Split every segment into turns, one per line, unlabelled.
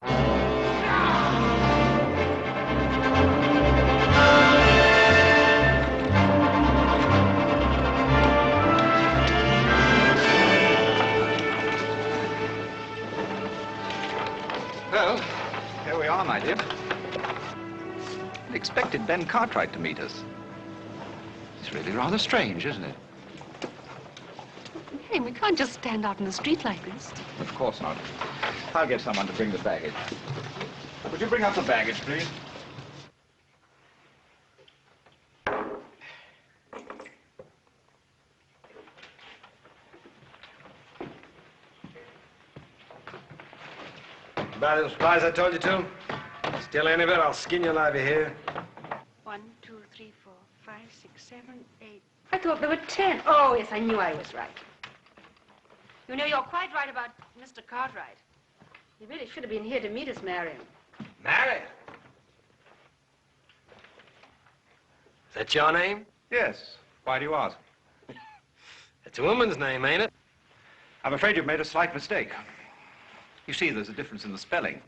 Well, here we are, my dear. I expected Ben Cartwright to meet us. It's really rather strange, isn't it?
Hey, we can't just stand out in the street like this.
Of course not. I'll get someone to bring the baggage. Would you bring up the baggage, please?
Buy them supplies I told you to? Steal any of it, I'll skin you alive here.
1, 2, 3, 4, 5, 6, 7, 8. I thought there were 10. Oh, yes, I knew I was right. You know, you're quite right about Mr. Cartwright. He really should have been here to meet us, Marion.
Marion? Is that your name?
Yes. Why do you ask?
It's a woman's name, ain't it?
I'm afraid you've made a slight mistake. You see, there's a difference in the spelling.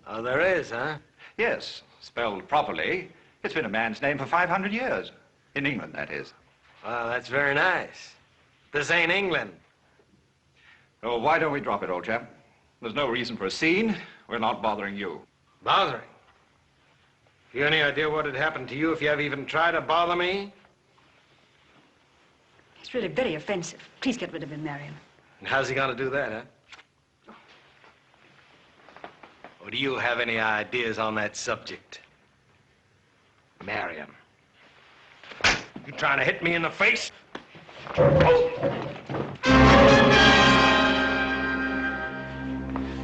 Oh, there is, huh?
Yes, spelled properly, it's been a man's name for 500 years. In England, that is.
Well, that's very nice. This ain't England.
Oh, why don't we drop it, old chap? There's no reason for a scene. We're not bothering you.
Bothering? You any idea what would happen to you if you ever even tried to bother me?
He's really very offensive. Please get rid of him, Marion.
And how's he gonna do that, huh? Or do you have any ideas on that subject? Marion. You trying to hit me in the face?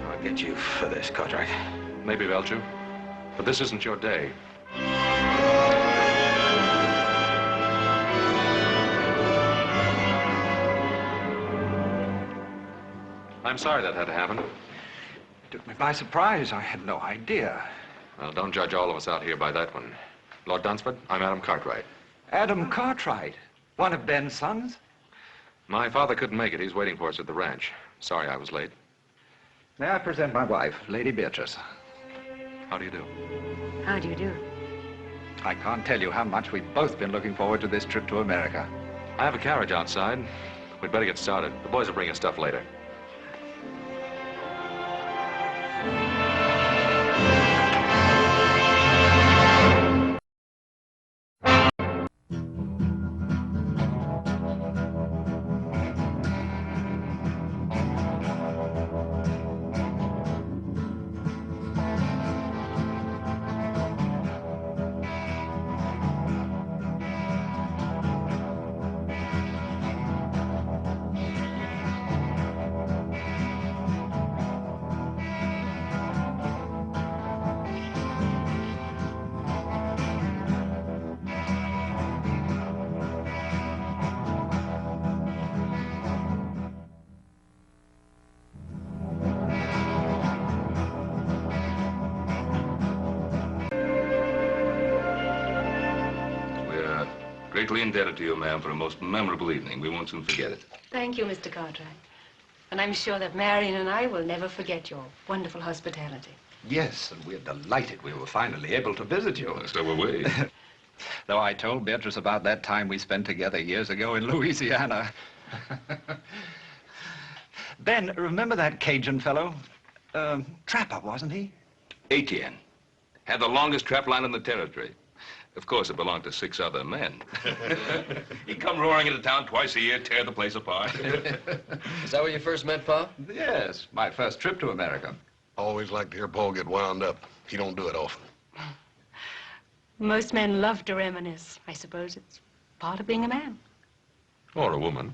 I'll get you for this, Cartwright.
Maybe, Belcher, but this isn't your day. I'm sorry that had to happen.
Took me by surprise. I had no idea.
Well, don't judge all of us out here by that one. Lord Dunsford, I'm Adam Cartwright.
Adam Cartwright, one of Ben's sons?
My father couldn't make it. He's waiting for us at the ranch. Sorry I was late.
May I present my wife, Lady Beatrice?
How do you do?
How do you do?
I can't tell you how much we've both been looking forward to this trip to America.
I have a carriage outside. We'd better get started. The boys will bring us stuff later.
Greatly indebted to you, ma'am, for a most memorable evening. We won't soon forget it.
Thank you, Mr. Cartwright. And I'm sure that Marion and I will never forget your wonderful hospitality.
Yes, and we're delighted we were finally able to visit you.
So were we.
Though I told Beatrice about that time we spent together years ago in Louisiana. Ben, remember that Cajun fellow? Trapper, wasn't he?
Etienne. Had the longest trap line in the territory. Of course, it belonged to 6 other men. He'd come roaring into town twice a year, tear the place apart.
Is that where you first met Pa?
Yes, my first trip to America.
Always like to hear Paul get wound up. He don't do it often.
Most men love to reminisce. I suppose it's part of being a man.
Or a woman.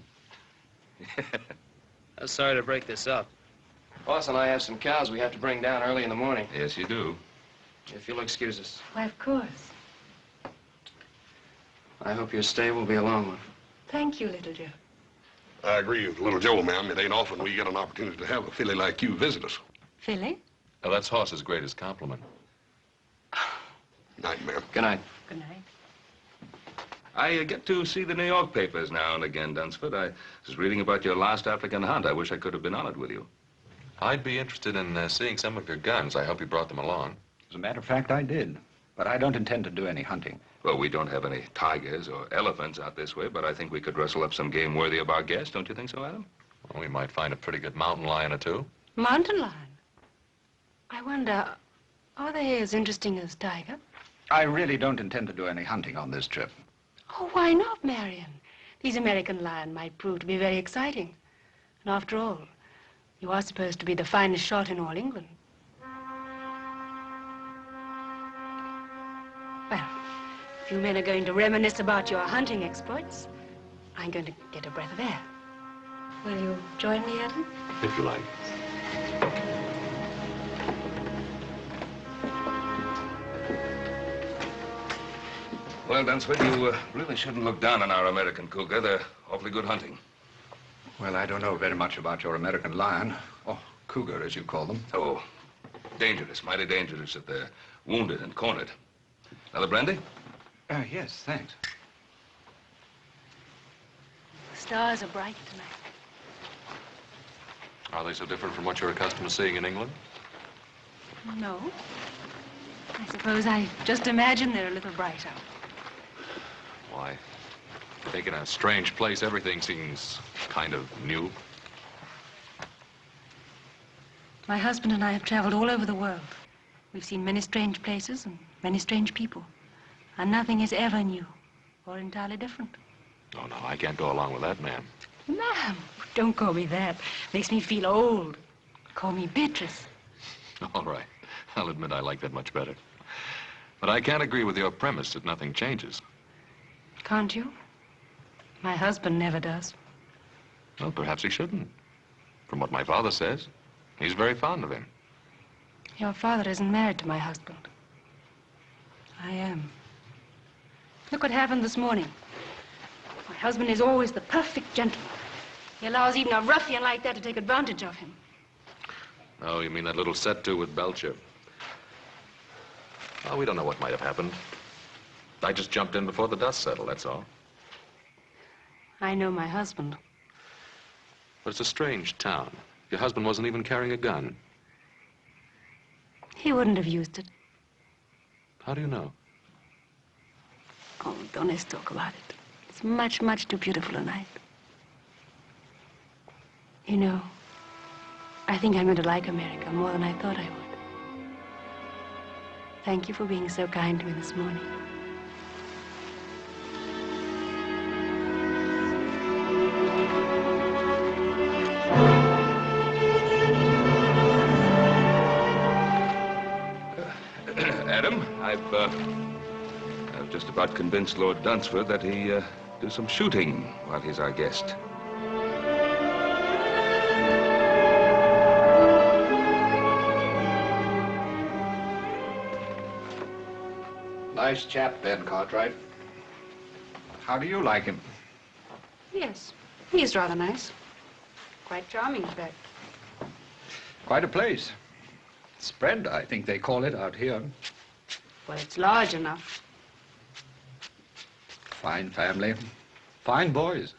I'm sorry to break this up. Boss and I have some cows we have to bring down early in the morning.
Yes, you do.
If you'll excuse us.
Why, of course.
I hope your stay will be a long one.
Thank you, little Joe.
I agree with little Joe, ma'am. It ain't often we get an opportunity to have a filly like you visit us.
Philly?
Now, that's Hoss's greatest compliment.
Night, ma'am.
Good night.
Good night.
I get to see the New York papers now and again, Dunsford. I was reading about your last African hunt. I wish I could have been on it with you.
I'd be interested in seeing some of your guns. I hope you brought them along.
As a matter of fact, I did. But I don't intend to do any hunting.
Well, we don't have any tigers or elephants out this way, but I think we could rustle up some game worthy of our guest. Don't you think so, Adam?
Well, we might find a pretty good mountain lion or two.
Mountain lion? I wonder, are they as interesting as tiger?
I really don't intend to do any hunting on this trip.
Oh, why not, Marion? These American lion might prove to be very exciting. And after all, you are supposed to be the finest shot in all England. Well, if you men are going to reminisce about your hunting exploits, I'm going to get a breath of air. Will you join me, Adam?
If you like.
Well, Dunsford, you really shouldn't look down on our American cougar. They're awfully good hunting.
Well, I don't know very much about your American lion, or cougar, as you call them.
Oh, dangerous, mighty dangerous if they're wounded and cornered. Another brandy?
Yes, thanks.
The stars are bright tonight.
Are they so different from what you're accustomed to seeing in England?
No. I suppose I just imagine they're a little brighter.
Why, I think in a strange place, everything seems kind of new.
My husband and I have traveled all over the world. We've seen many strange places and many strange people. And nothing is ever new or entirely different.
Oh, no, I can't go along with that, ma'am.
Ma'am, don't call me that. Makes me feel old. Call me Beatrice.
All right. I'll admit I like that much better. But I can't agree with your premise that nothing changes.
Can't you? My husband never does.
Well, perhaps he shouldn't. From what my father says, he's very fond of him.
Your father isn't married to my husband. I am. Look what happened this morning. My husband is always the perfect gentleman. He allows even a ruffian like that to take advantage of him.
Oh, you mean that little set-to with Belcher? Well, we don't know what might have happened. I just jumped in before the dust settled, that's all.
I know my husband.
But it's a strange town. Your husband wasn't even carrying a gun.
He wouldn't have used it.
How do you know?
Oh, don't let's talk about it. It's much, much too beautiful a night. You know, I think I'm going to like America more than I thought I would. Thank you for being so kind to me this morning.
Adam, I've just about convinced Lord Dunsford that he do some shooting while he's our guest.
Nice chap, Ben Cartwright. How do you like him?
Yes, he's rather nice. Quite charming, in fact.
Quite a place. Spread, I think they call it out here.
Well, it's large enough.
Fine family. Fine boys.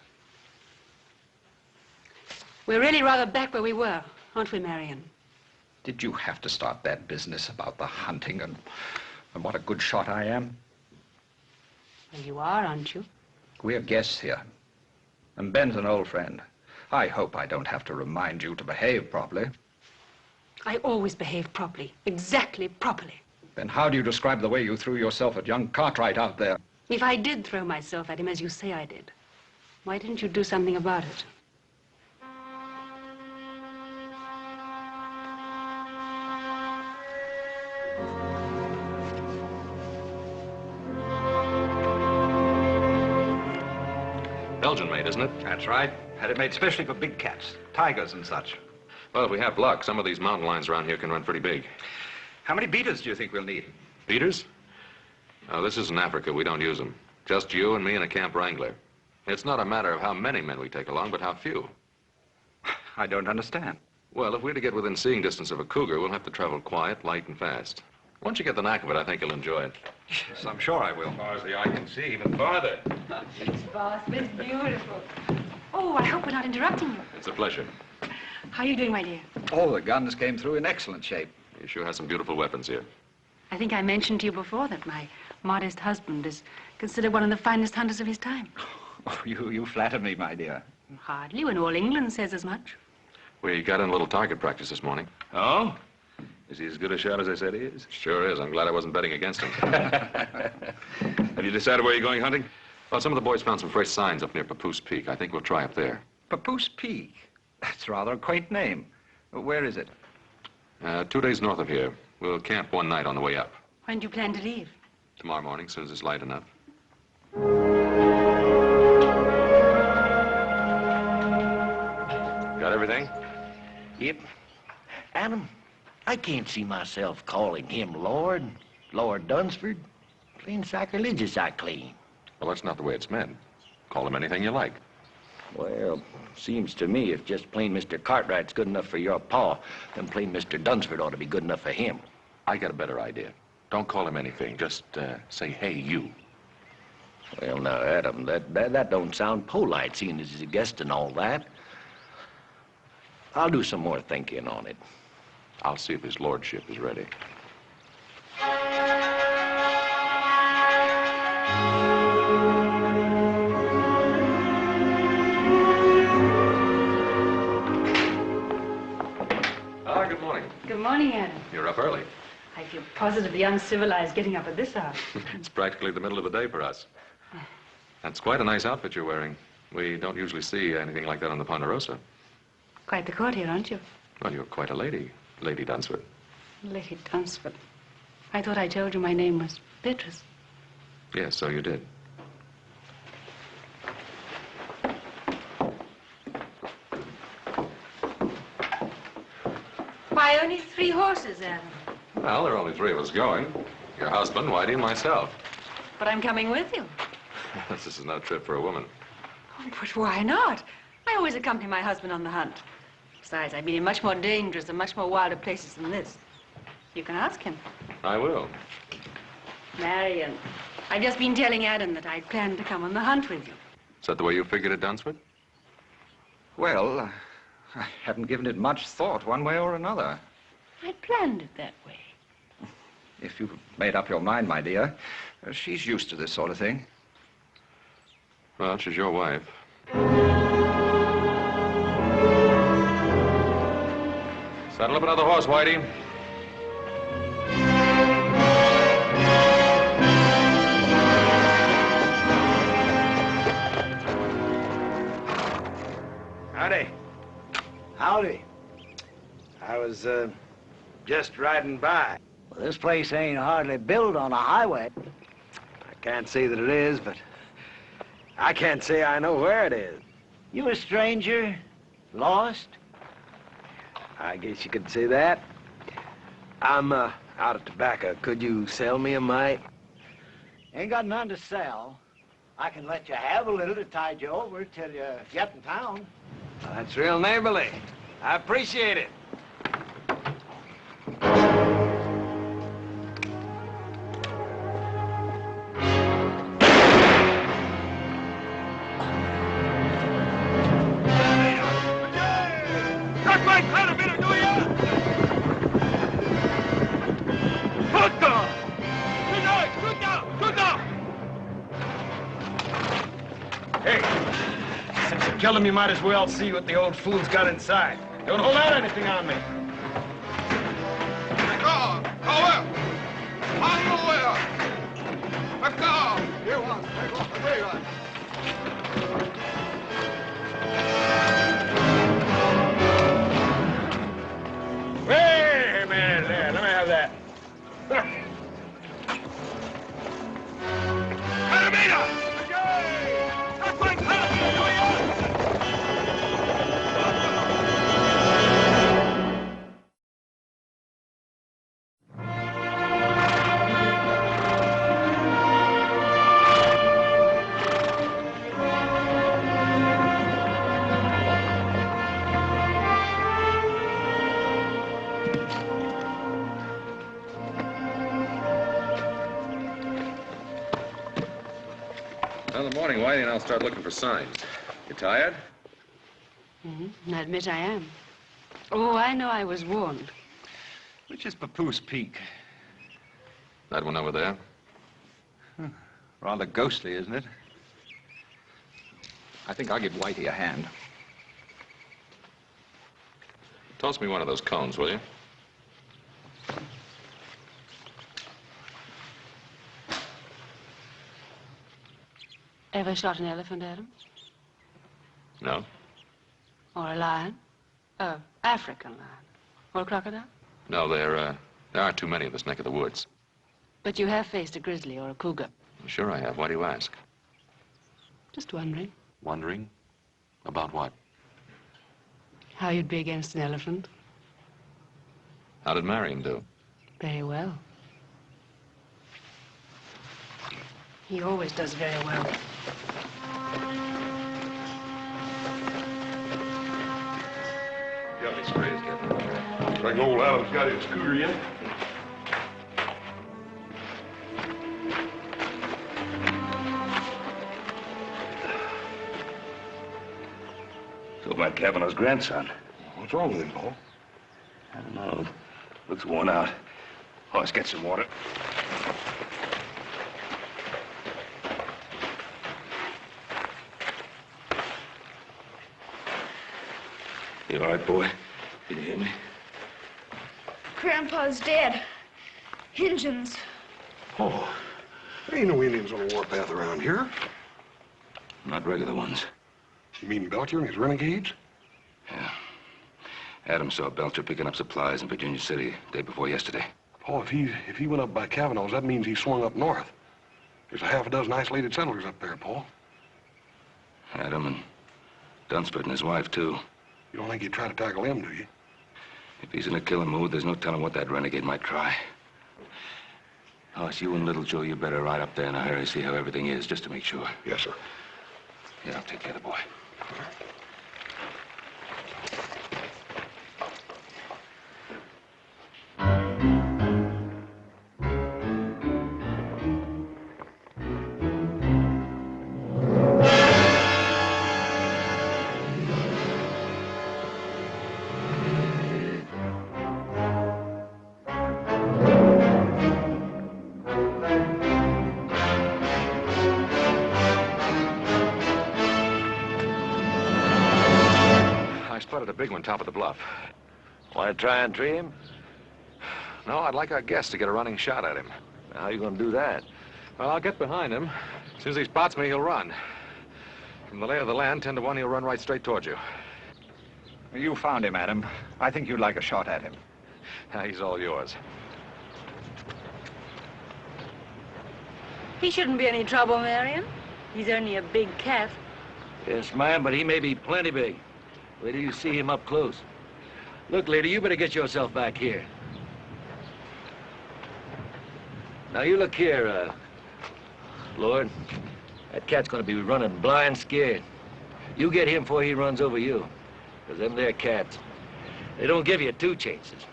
We're really rather back where we were, aren't we, Marion?
Did you have to start that business about the hunting and what a good shot I am?
Well, you are, aren't you?
We're guests here. And Ben's an old friend. I hope I don't have to remind you to behave properly.
I always behave properly, exactly properly.
Then how do you describe the way you threw yourself at young Cartwright out there?
If I did throw myself at him as you say I did, why didn't you do something about it?
Belgian made, isn't it?
That's right. Had it made specially for big cats, tigers and such.
Well, if we have luck, some of these mountain lions around here can run pretty big.
How many beaters do you think we'll need?
Beaters? No, this isn't Africa. We don't use them. Just you and me and a camp wrangler. It's not a matter of how many men we take along, but how few.
I don't understand.
Well, if we're to get within seeing distance of a cougar, we'll have to travel quiet, light, and fast. Once you get the knack of it, I think you'll enjoy it.
Yes, I'm sure I will.
As far as the eye can see, even farther.
It's vast, it's beautiful. Oh, I hope we're not interrupting you.
It's a pleasure.
How are you doing, my dear?
Oh, the guns came through in excellent shape.
He sure has some beautiful weapons here.
I think I mentioned to you before that my modest husband is considered one of the finest hunters of his time.
Oh, you flatter me, my dear.
Hardly, when all England says as much.
We got in a little target practice this morning.
Oh? Is he as good a shot as I said he is?
Sure is. I'm glad I wasn't betting against him.
Have you decided where you're going hunting?
Well, some of the boys found some fresh signs up near Papoose Peak. I think we'll try up there.
Papoose Peak. That's rather a quaint name. Where is it?
2 days north of here. We'll camp one night on the way up.
When do you plan to leave?
Tomorrow morning, as soon as it's light enough. Got everything?
Yep. Adam, I can't see myself calling him Lord Dunsford. Plain sacrilegious, I claim.
Well, that's not the way it's meant. Call him anything you like.
Well, seems to me if just plain Mr. Cartwright's good enough for your pa, then plain Mr. Dunsford ought to be good enough for him.
I got a better idea. Don't call him anything. Just say, hey, you.
Well, now, Adam, that don't sound polite, seeing as he's a guest and all that. I'll do some more thinking on it.
I'll see if his lordship is ready. Good morning.
Good morning, Adam.
You're up early.
I feel positively uncivilized getting up at this hour.
It's practically the middle of the day for us. That's quite a nice outfit you're wearing. We don't usually see anything like that on the Ponderosa.
Quite the courtier, aren't you?
Well, you're quite a lady, Lady Dunsford.
Lady Dunsford. I thought I told you my name was Beatrice.
Yes, so you did.
Why, only 3 horses, Adam?
Well, there are only 3 of us going. Your husband, Whitey, and myself.
But I'm coming with you.
This is no trip for a woman.
Oh, but why not? I always accompany my husband on the hunt. Besides, I've been in much more dangerous and much more wilder places than this. You can ask him.
I will.
Marion, I've just been telling Adam that I'd planned to come on the hunt with you.
Is that the way you figured it, Dunsford?
Well, I haven't given it much thought one way or another.
I planned it that way.
If you've made up your mind, my dear, she's used to this sort of thing.
Well, she's your wife. Saddle up another horse, Whitey.
Howdy.
Howdy.
I was, just riding by.
Well, this place ain't hardly built on a highway.
I can't say that it is, but I can't say I know where it is.
You a stranger? Lost?
I guess you could say that. I'm, out of tobacco. Could you sell me a mite?
Ain't got none to sell. I can let you have a little to tide you over till you get in town.
Well, that's real neighborly. I appreciate it. Hey, since you killed him, you might as well see what the old fool's got inside. Don't hold out anything on me. Wait a minute there. Let me have that.
Well, in the morning, Whitey and I'll start looking for signs. You tired?
Mm-hmm. I admit I am. Oh, I know I was warned.
Which is Papoose Peak?
That one over there?
Rather ghostly, isn't it? I think I'll give Whitey a hand.
Toss me one of those cones, will you?
Ever shot an elephant, Adam?
No?
Or a lion? African lion. Or a crocodile?
No, there aren't too many in this neck of the woods.
But you have faced a grizzly or a cougar.
Sure I have. Why do you ask?
Just wondering
Wondering? About what?
how you'd be against an elephant.
How did Marion do?
Very well. He always does very well.
Got any sprays, Captain?
Reckon old Adam's got his scooter yet?
So about Kavanaugh's grandson.
What's wrong with him, Paul?
I don't know. Looks worn out. Oh, let's get some water. You all right, boy? Can you hear me?
Grandpa's dead. Injuns.
Oh, there ain't no Indians on the warpath around here.
Not regular ones.
You mean Belcher and his renegades?
Yeah. Adam saw Belcher picking up supplies in Virginia City day before yesterday.
Paul, if he went up by Kavanaugh's, that means he swung up north. There's a half a dozen isolated settlers up there, Paul.
Adam and Dunsford and his wife, too.
You don't think he'd try to tackle them, do you?
If he's in a killing mood, there's no telling what that renegade might try. Hoss, you and Little Joe, you better ride up there in a hurry, see how everything is, just to make sure.
Yes, sir.
Yeah, I'll take care of the boy.
I spotted a big one top of the bluff.
Want to try and tree him?
No, I'd like our guest to get a running shot at him.
How are you going to do that?
Well, I'll get behind him. As soon as he spots me, he'll run. From the lay of the land, 10 to 1, he'll run right straight towards you.
You found him, Adam. I think you'd like a shot at him.
He's all yours.
He shouldn't be any trouble, Marion. He's only a big cat.
Yes, ma'am, but he may be plenty big. Wait till you see him up close. Look, lady, you better get yourself back here. Now, you look here, Lord. That cat's gonna be running blind scared. You get him before he runs over you. Because them there cats, they don't give you two chances.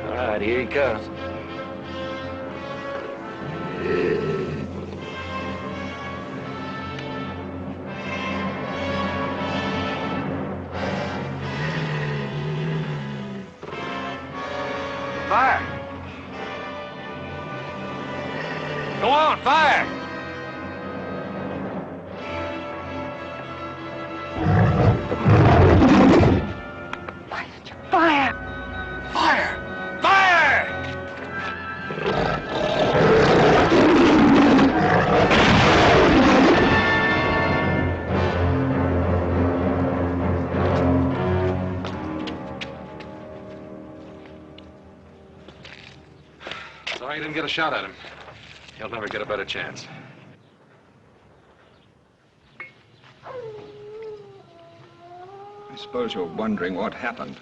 All right, here he comes.
Fire! Go on, fire! Fire! Fire! Fire!
Sorry you didn't get a shot at him. He'll never get a better chance.
I suppose you're wondering what happened.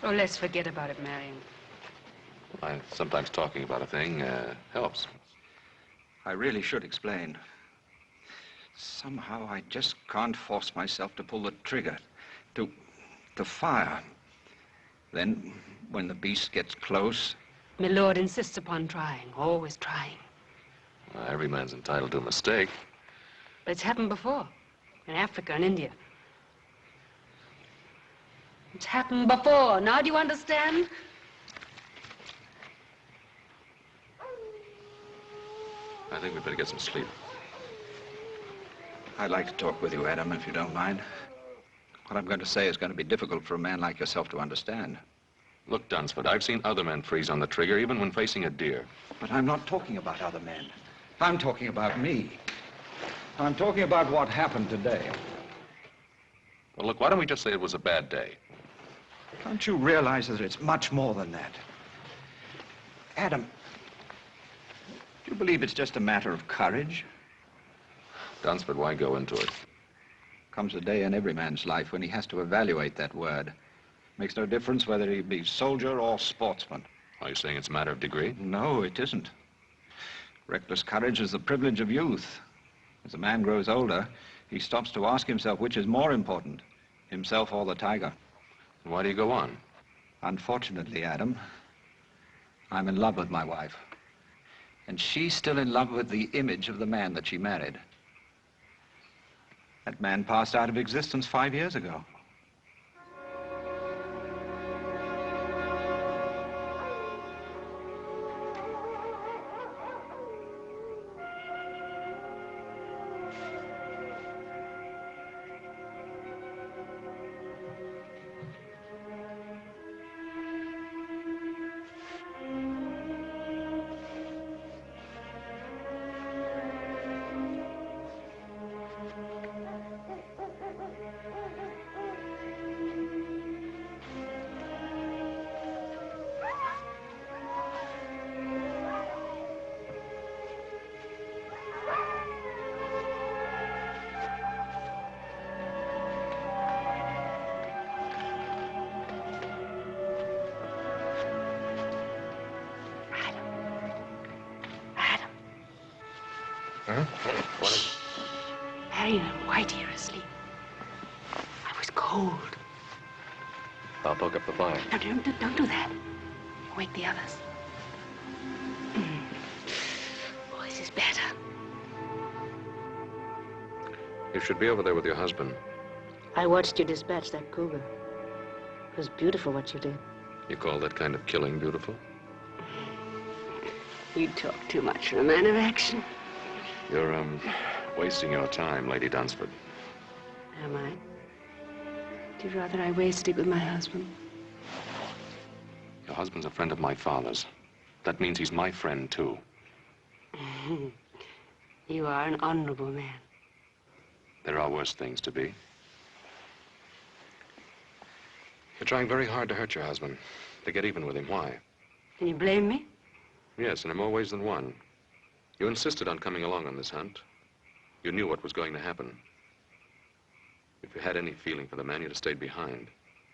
Oh, let's forget about it, Marion.
Sometimes talking about a thing helps.
I really should explain. Somehow I just can't force myself to pull the trigger, to fire. Then, when the beast gets close...
My lord insists upon trying, always trying.
Every man's entitled to a mistake.
But it's happened before, in Africa and India. It's happened before. Now do you understand?
I think we better get some sleep.
I'd like to talk with you, Adam, if you don't mind. What I'm going to say is going to be difficult for a man like yourself to understand.
Look, Dunsford, I've seen other men freeze on the trigger, even when facing a deer.
But I'm not talking about other men. I'm talking about me. I'm talking about what happened today.
Well, look, why don't we just say it was a bad day?
Can't you realize that it's much more than that? Adam, do you believe it's just a matter of courage?
Dunsford, why go into it?
Comes a day in every man's life when he has to evaluate that word. Makes no difference whether he be soldier or sportsman.
Are you saying it's a matter of degree?
No, it isn't. Reckless courage is the privilege of youth. As a man grows older, he stops to ask himself which is more important, himself or the tiger.
And why do you go on?
Unfortunately, Adam, I'm in love with my wife. And she's still in love with the image of the man that she married. That man passed out of existence 5 years ago.
Huh? What is it?
Marion and Whitey are asleep. I was cold.
I'll poke up the fire.
No, don't do that. Wake the others. Oh, this is better.
You should be over there with your husband.
I watched you dispatch that cougar. It was beautiful what you did.
You call that kind of killing beautiful?
You talk too much for a man of action.
You're, wasting your time, Lady Dunsford.
Am I? Would you rather I wasted it with my husband?
Your husband's a friend of my father's. That means he's my friend, too.
You are an honorable man.
There are worse things to be. You're trying very hard to hurt your husband, to get even with him. Why?
Can you blame me?
Yes, and in more ways than one. You insisted on coming along on this hunt. You knew what was going to happen. If you had any feeling for the man, you'd have stayed behind.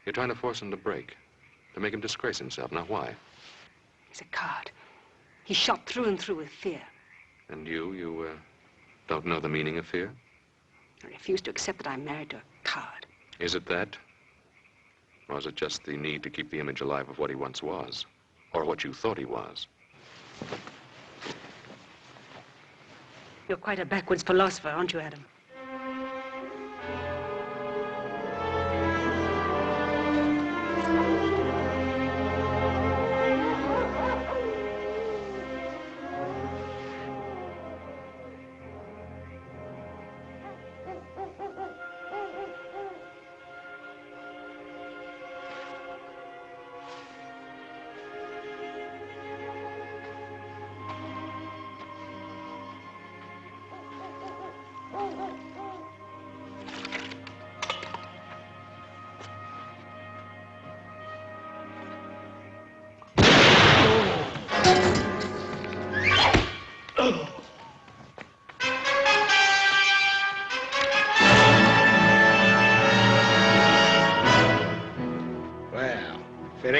You're trying to force him to break, to make him disgrace himself. Now, why?
He's a coward. He's shot through and through with fear.
And you don't know the meaning of fear?
I refuse to accept that I'm married to a coward.
Is it that? Or is it just the need to keep the image alive of what he once was? Or what you thought he was?
You're quite a backwards philosopher, aren't you, Adam?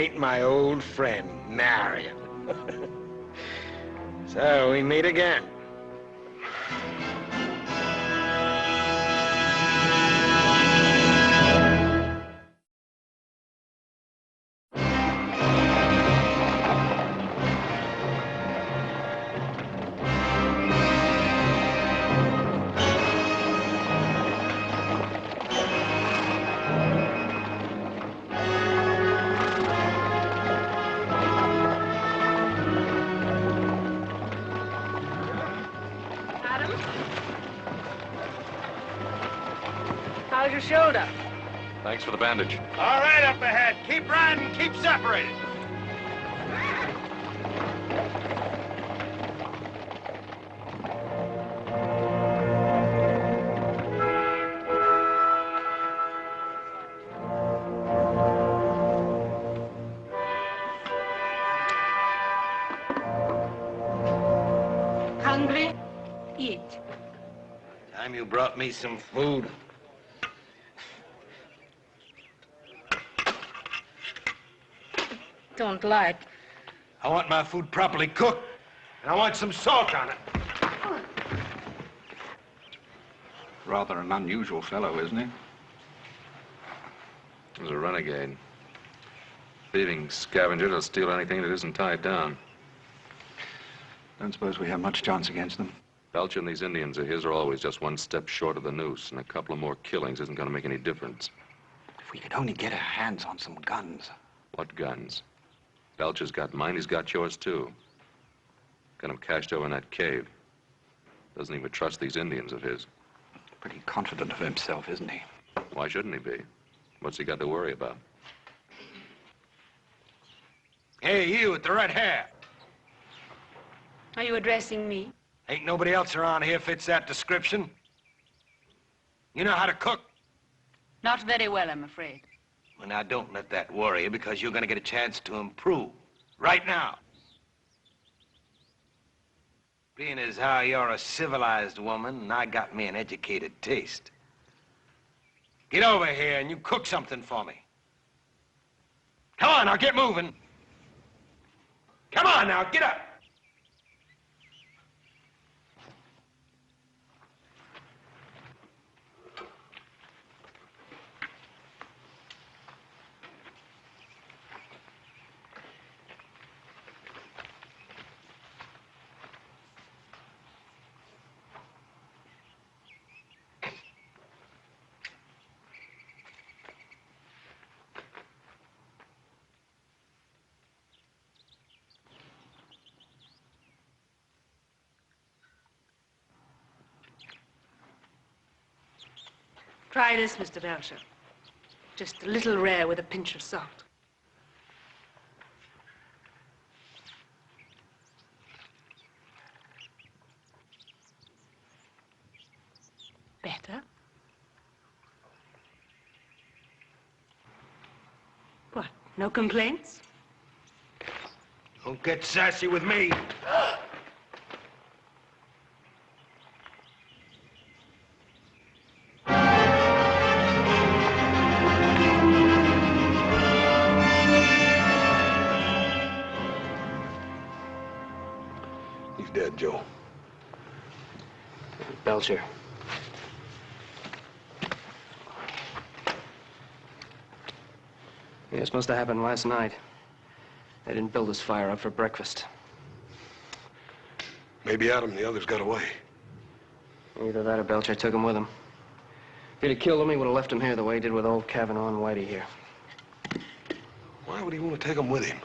ain't my old friend, Marion. So we meet again.
How's your shoulder?
Thanks for the bandage.
All right, up ahead. Keep riding, keep separated.
Hungry? Eat.
Time you brought me some food.
Don't lie.
I want my food properly cooked, and I want some salt on it.
Rather an unusual fellow, isn't he?
He's a renegade. Thieving scavenger that'll steal anything that isn't tied down.
Don't suppose we have much chance against them.
Belcher and these Indians of his are always just one step short of the noose, and a couple of more killings isn't going to make any difference.
If we could only get our hands on some guns.
What guns? Belcher's got mine, he's got yours, too. Got him cached over in that cave. Doesn't even trust these Indians of his.
Pretty confident of himself, isn't he?
Why shouldn't he be? What's he got to worry about?
Hey, you with the red hair.
Are you addressing me?
Ain't nobody else around here fits that description. You know how to cook?
Not very well, I'm afraid.
Well, now, don't let that worry you, because you're going to get a chance to improve. Right now. Being as how you're a civilized woman, and I got me an educated taste. Get over here and you cook something for me. Come on, now, get moving. Come on, now, get up.
Try this, Mr. Belcher. Just a little rare with a pinch of salt. Better? What, no complaints?
Don't get sassy with me.
He's dead, Joe.
Belcher. Yeah, this must have happened last night. They didn't build this fire up for breakfast.
Maybe Adam and the others got away.
Either that or Belcher took him with him. If he'd have killed him, he would have left him here the way he did with old Kavanaugh and Whitey here.
Why would he want to take them with him?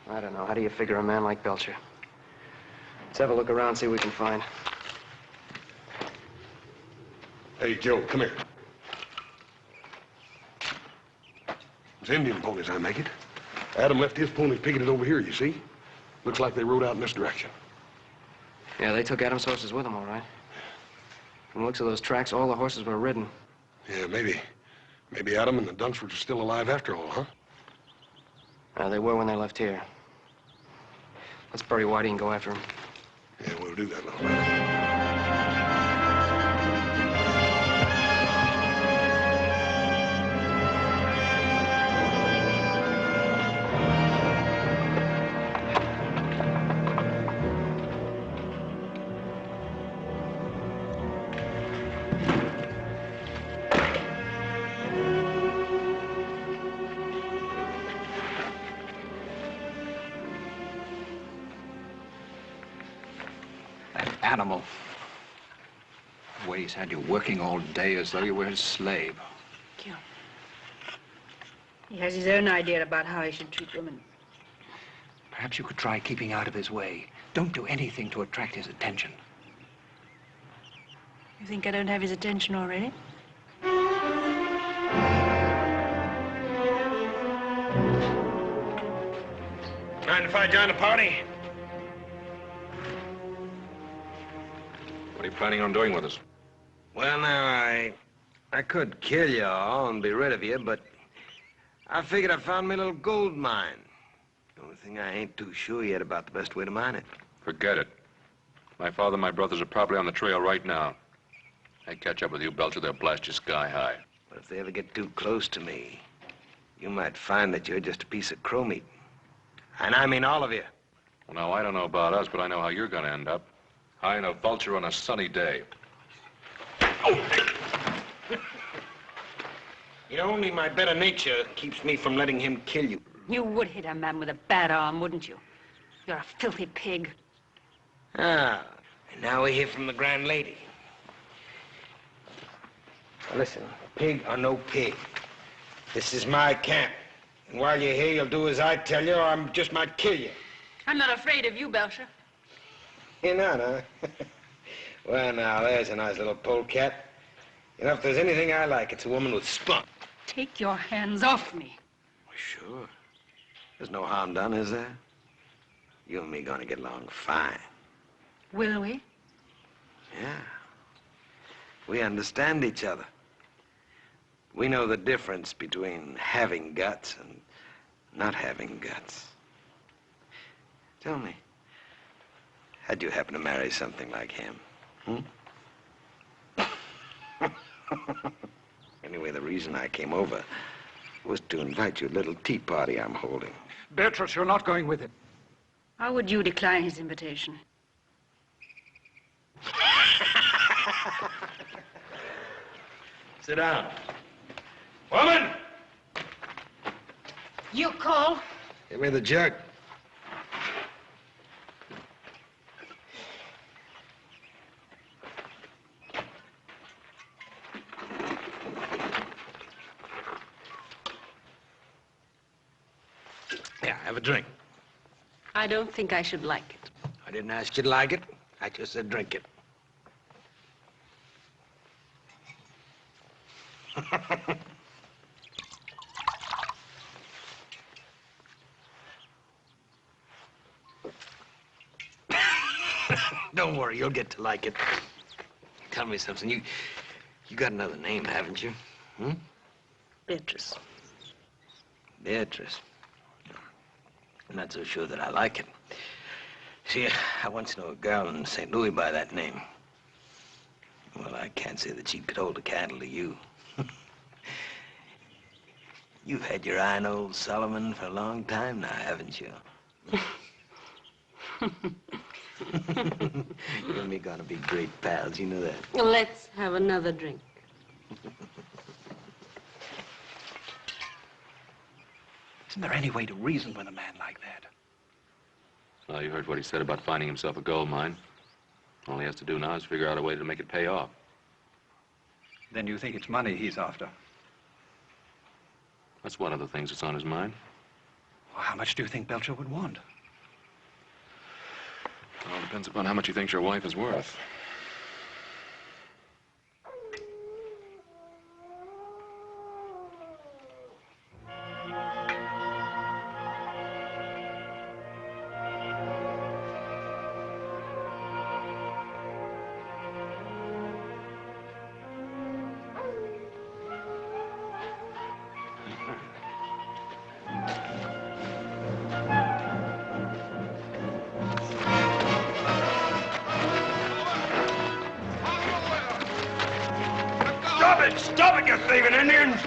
I don't know. How do you figure a man like Belcher? Let's have a look around, see what we can find.
Hey, Joe, come here. It's Indian ponies, I make it. Adam left his ponies picketed over here, you see? Looks like they rode out in this direction.
Yeah, they took Adam's horses with them, all right. From the looks of those tracks, all the horses were ridden.
Yeah, maybe. Maybe Adam and the Dunsfords are still alive after all, huh?
They were when they left here. Let's bury Whitey and go after him.
Yeah, we'll do that, little man.
animal. The way he's had you working all day as though you were his slave.
Gil. He has his own idea about how he should treat women.
Perhaps you could try keeping out of his way. Don't do anything to attract his attention.
You think I don't have his attention already?
Mind if I join the party?
What are you planning on doing with us?
Well, now, I could kill you all and be rid of you, but I figured I found me a little gold mine. The only thing I ain't too sure yet about the best way to mine it.
Forget it. My father and my brothers are probably on the trail right now. They catch up with you, Belcher, they'll blast you sky high.
But if they ever get too close to me, you might find that you're just a piece of crow meat. And I mean all of you.
Well, now, I don't know about us, but I know how you're going to end up. High in a vulture on a sunny day.
You know, only my better nature keeps me from letting him kill you.
You would hit a man with a bad arm, wouldn't you? You're a filthy pig.
Ah, and now we hear from the grand lady. Now listen, pig or no pig, this is my camp. And while you're here, you'll do as I tell you, or I just might kill you.
I'm not afraid of you, Belcher.
You're not, huh? Well, now, there's a nice little polecat. You know, if there's anything I like, it's a woman with spunk.
Take your hands off me.
Sure. There's no harm done, is there? You and me gonna get along fine.
Will we?
Yeah. We understand each other. We know the difference between having guts and not having guts. Tell me, how'd you happen to marry something like him? Anyway, the reason I came over was to invite you to a little tea party I'm holding.
Beatrice, you're not going with him.
How would you decline his invitation?
Sit down. Woman!
You call?
Give me the jug. Yeah, have a drink.
I don't think I should like it.
I didn't ask you to like it. I just said drink it. Don't worry, you'll get to like it. Tell me something. You got another name, haven't you?
Beatrice.
Beatrice. I'm not so sure that I like it. See, I once knew a girl in St. Louis by that name. Well, I can't say that she could hold a candle to you. You've had your eye on old Solomon for a long time now, haven't you? You and me gonna be great pals, you know that?
Let's have another drink.
Isn't there any way to reason with a man like that?
Well, you heard what he said about finding himself a gold mine. All he has to do now is figure out a way to make it pay off.
Then you think it's money he's after?
That's one of the things that's on his mind.
Well, how much do you think Belcher would want?
It all depends upon how much he thinks your wife is worth.
Stop it, you thieving Indians!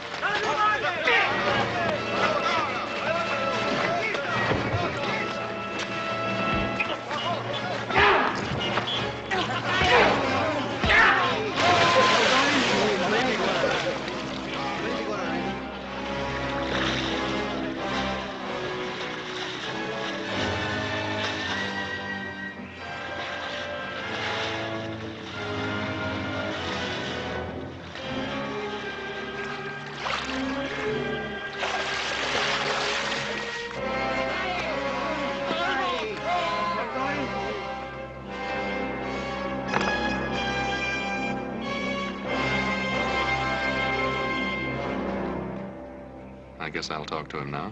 guess I'll talk to him now.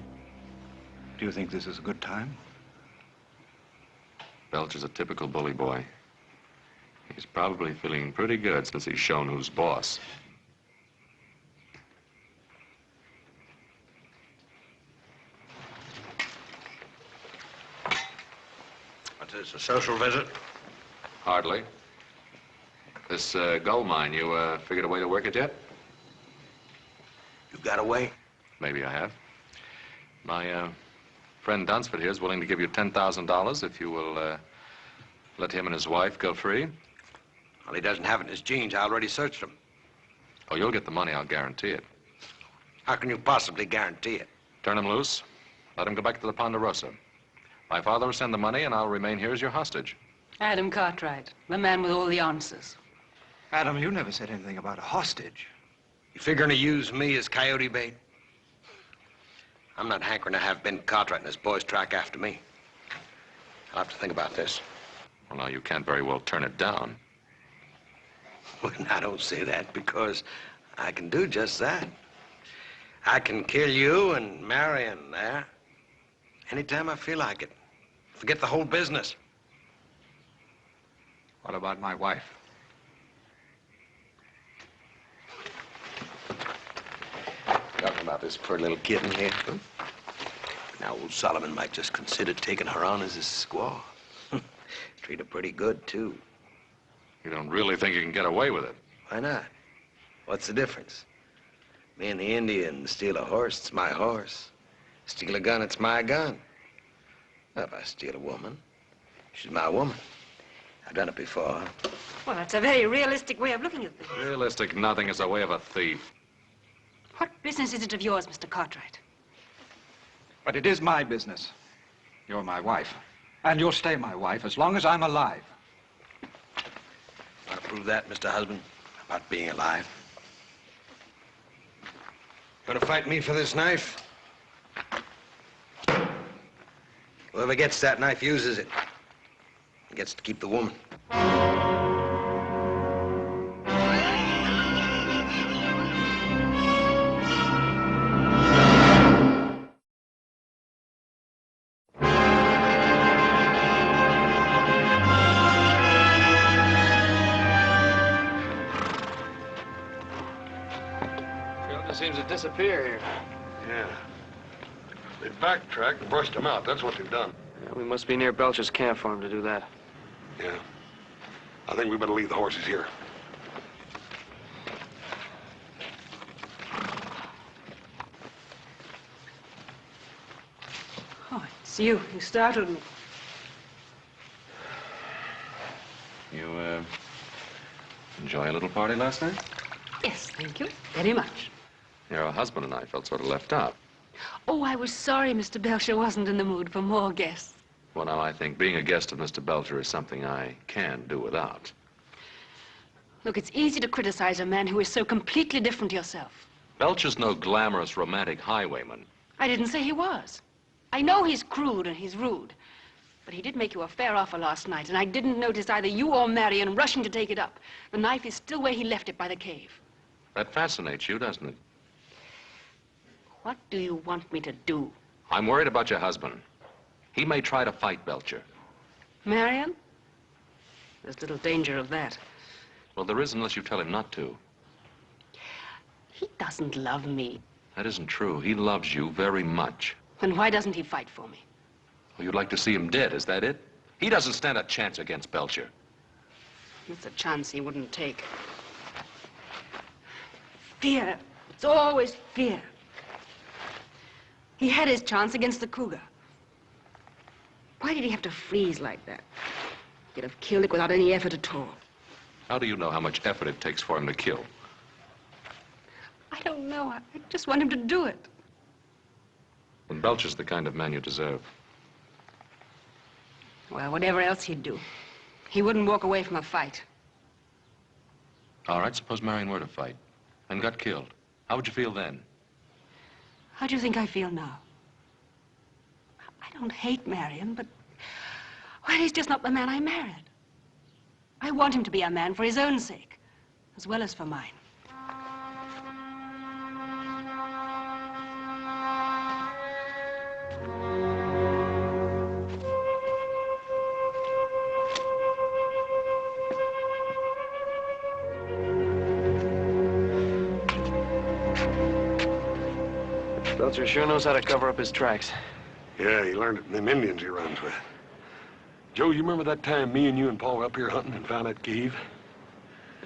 Do you think this is a good time?
Belcher's a typical bully boy. He's probably feeling pretty good since he's shown who's boss.
What's this, a social visit?
Hardly. This gold mine, you figured a way to work it yet?
You got away?
Maybe I have. My friend Dunsford here is willing to give you $10,000 if you will let him and his wife go free.
Well, he doesn't have it in his jeans. I already searched him.
Oh, you'll get the money, I'll guarantee it.
How can you possibly guarantee it?
Turn him loose. Let him go back to the Ponderosa. My father will send the money, and I'll remain here as your hostage.
Adam Cartwright, the man with all the answers.
Adam, you never said anything about a hostage.
You figuring to use me as coyote bait? I'm not hankering to have Ben Cartwright and his boys track after me. I'll have to think about this.
Well, now, you can't very well turn it down.
Well, I don't say that because I can do just that. I can kill you and Marion there anytime I feel like it. Forget the whole business.
What about my wife?
Talking about this poor little kitten here. Huh? Now, old Solomon might just consider taking her on as his squaw. Treat her pretty good, too.
You don't really think you can get away with it?
Why not? What's the difference? Me and the Indian steal a horse, it's my horse. Steal a gun, it's my gun. Well, if I steal a woman, she's my woman. I've done it before.
Well, that's a very realistic way of looking at things.
Realistic nothing is the way of a thief.
What business is it of yours, Mr. Cartwright?
But it is my business. You're my wife. And you'll stay my wife as long as I'm alive.
Want to prove that, Mr. Husband? About being alive? Gonna fight me for this knife? Whoever gets that knife uses it. He gets to keep the woman.
Seems to disappear here.
Yeah. They backtracked and brushed him out. That's what they've done.
Yeah, we must be near Belcher's camp for him to do that.
Yeah. I think we better leave the horses here.
Oh, it's you. You startled me.
You, enjoy a little party last night?
Yes, thank you. Very much.
Your husband and I felt sort of left out.
Oh, I was sorry Mr. Belcher wasn't in the mood for more guests.
Well, now, I think being a guest of Mr. Belcher is something I can do without.
Look, it's easy to criticize a man who is so completely different to yourself.
Belcher's no glamorous, romantic highwayman.
I didn't say he was. I know he's crude and he's rude. But he did make you a fair offer last night, and I didn't notice either you or Marion rushing to take it up. The knife is still where he left it by the cave.
That fascinates you, doesn't it?
What do you want me to do?
I'm worried about your husband. He may try to fight Belcher.
Marion? There's little danger of that.
Well, there is unless you tell him not to.
He doesn't love me.
That isn't true. He loves you very much.
Then why doesn't he fight for me?
Well, you'd like to see him dead, is that it? He doesn't stand a chance against Belcher.
It's a chance he wouldn't take. Fear. It's always fear. He had his chance against the cougar. Why did he have to freeze like that? He'd have killed it without any effort at all.
How do you know how much effort it takes for him to kill?
I don't know. I just want him to do it.
And Belcher's the kind of man you deserve.
Well, whatever else he'd do, he wouldn't walk away from a fight.
All right, suppose Marion were to fight and got killed. How would you feel then?
How do you think I feel now? I don't hate Marion, but... well, he's just not the man I married. I want him to be a man for his own sake, as well as for mine.
Belcher sure knows how to cover up his tracks.
Yeah, he learned it from them Indians he runs with. Joe, you remember that time me and you and Paul were up here hunting and found that cave?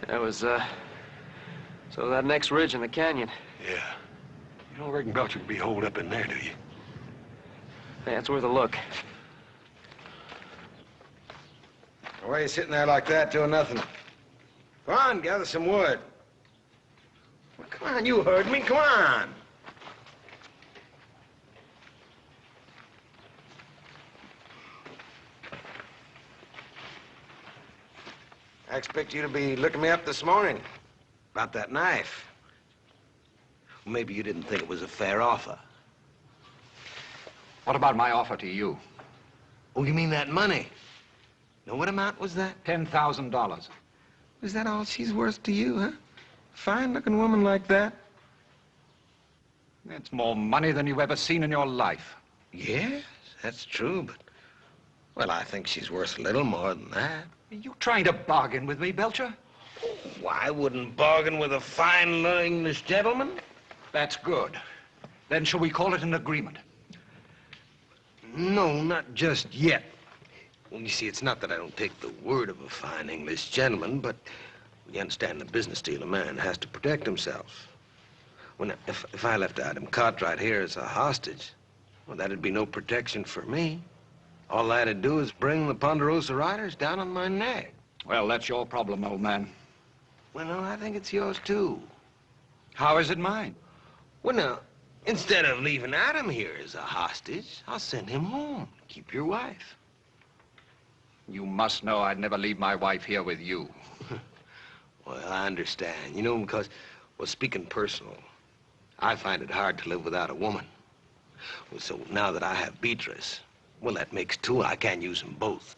That was, so that next ridge in the canyon.
Yeah. You don't reckon Belcher could be holed up in there, do you?
Yeah, it's worth a look.
Why are you sitting there like that doing nothing? Come on, gather some wood. Well, come on, you heard me. Come on. I expect you to be looking me up this morning about that knife. Well, maybe you didn't think it was a fair offer.
What about my offer to you?
Oh, you mean that money? Now, what amount was that?
$10,000.
Is that all she's worth to you, huh? Fine-looking woman like that?
It's more money than you've ever seen in your life.
Yes, that's true, but... Well, I think she's worth a little more than that.
Are you trying to bargain with me, Belcher?
Oh, I wouldn't bargain with a fine English gentleman.
That's good. Then shall we call it an agreement?
No, not just yet. Well, you see, it's not that I don't take the word of a fine English gentleman, but you understand the business deal, a man has to protect himself. Well, now, if I left Adam Cartwright here as a hostage, well, that'd be no protection for me. All I had to do is bring the Ponderosa Riders down on my neck.
Well, that's your problem, old man.
Well, no, I think it's yours, too.
How is it mine?
Well, now, instead of leaving Adam here as a hostage, I'll send him home. Keep your wife.
You must know I'd never leave my wife here with you.
Well, I understand. You know, because, well, speaking personal, I find it hard to live without a woman. Well, so now that I have Beatrice, well, that makes two. I can't use them both.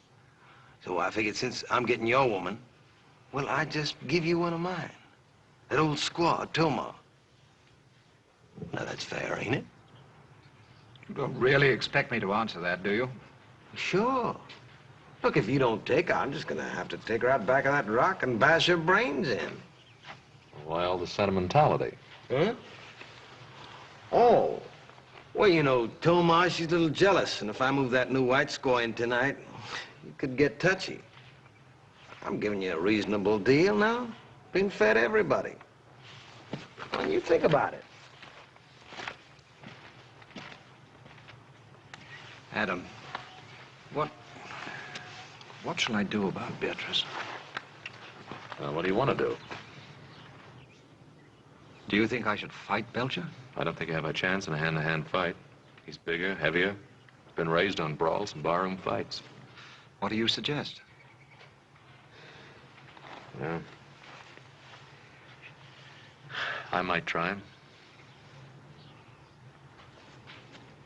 So I figured since I'm getting your woman, well, I just give you one of mine. That old squaw, Toma. Now, that's fair, ain't it?
You don't really expect me to answer that, do you?
Sure. Look, if you don't take her, I'm just gonna have to take her out back of that rock and bash her brains in.
Why all the sentimentality?
Huh? Oh. Well, you know, Toma, she's a little jealous, and if I move that new white squaw in tonight, it could get touchy. I'm giving you a reasonable deal now. Being fed everybody. When you think about it.
Adam, what shall I do about Beatrice?
What do you want to do?
Do you think I should fight Belcher?
I don't think you have a chance in a hand-to-hand fight. He's bigger, heavier, been raised on brawls and barroom fights.
What do you suggest?
Yeah. I might try him.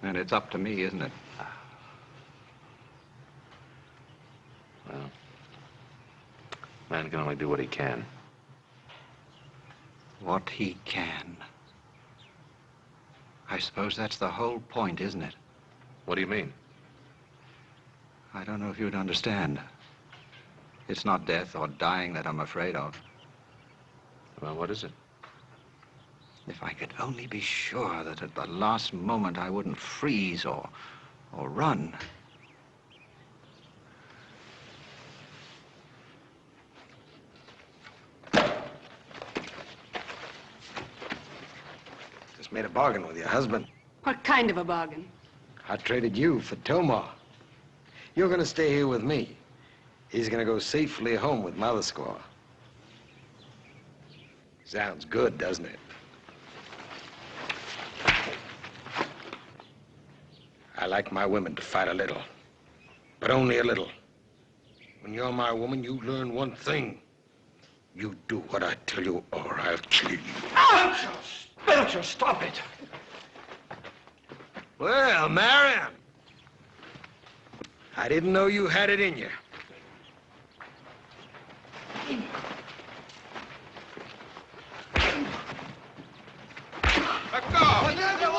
And it's up to me, isn't it?
Well, man can only do what he can.
What he can. I suppose that's the whole point, isn't it?
What do you mean?
I don't know if you'd understand. It's not death or dying that I'm afraid of.
Well, what is it?
If I could only be sure that at the last moment I wouldn't freeze or run.
Just made a bargain with your husband.
What kind of a bargain?
I traded you for Toma. You're gonna stay here with me. He's gonna go safely home with Mother Squaw. Sounds good, doesn't it? I like my women to fight a little, but only a little. When you're my woman, you learn one thing. You do what I tell you, or I'll kill you.
Belcher, stop it!
Well, Marion, I didn't know you had it in you. Let go! Let go!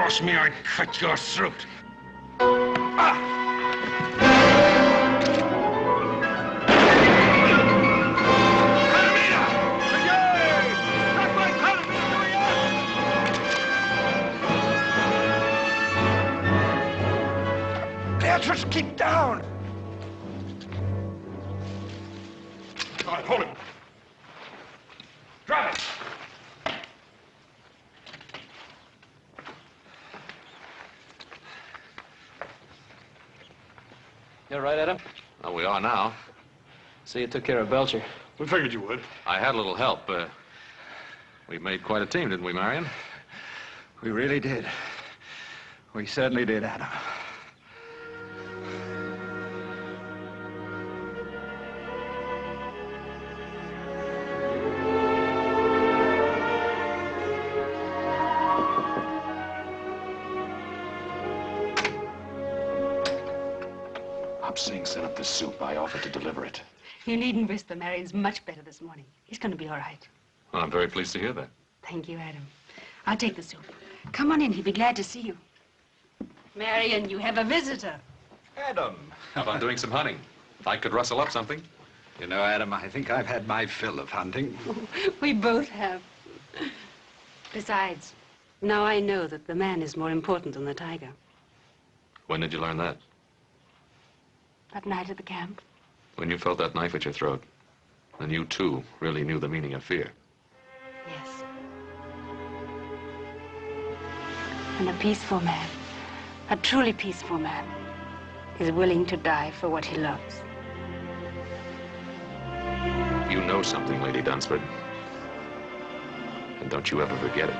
cross me, I'd cut your throat. Beatrice, keep down!
All right, hold him.
Drop it!
You all right, Adam?
Well, we are now.
So you took care of Belcher.
We figured you would.
I had a little help. We made quite a team, didn't we, Marion?
We really did. We certainly did, Adam.
Hop-Sing sent up the soup. I offered to deliver it.
You needn't whisper. Marion's much better this morning. He's going to be all right.
Well, I'm very pleased to hear that.
Thank you, Adam. I'll take the soup. Come on in. He'll be glad to see you. Marion, you have a visitor.
Adam.
How about doing some hunting? I could rustle up something.
You know, Adam, I think I've had my fill of hunting.
We both have. Besides, now I know that the man is more important than the tiger.
When did you learn that?
That night at the camp.
When you felt that knife at your throat. And you, too, really knew the meaning of fear.
Yes. And a peaceful man, a truly peaceful man, is willing to die for what he loves.
You know something, Lady Dunsford. And don't you ever forget it.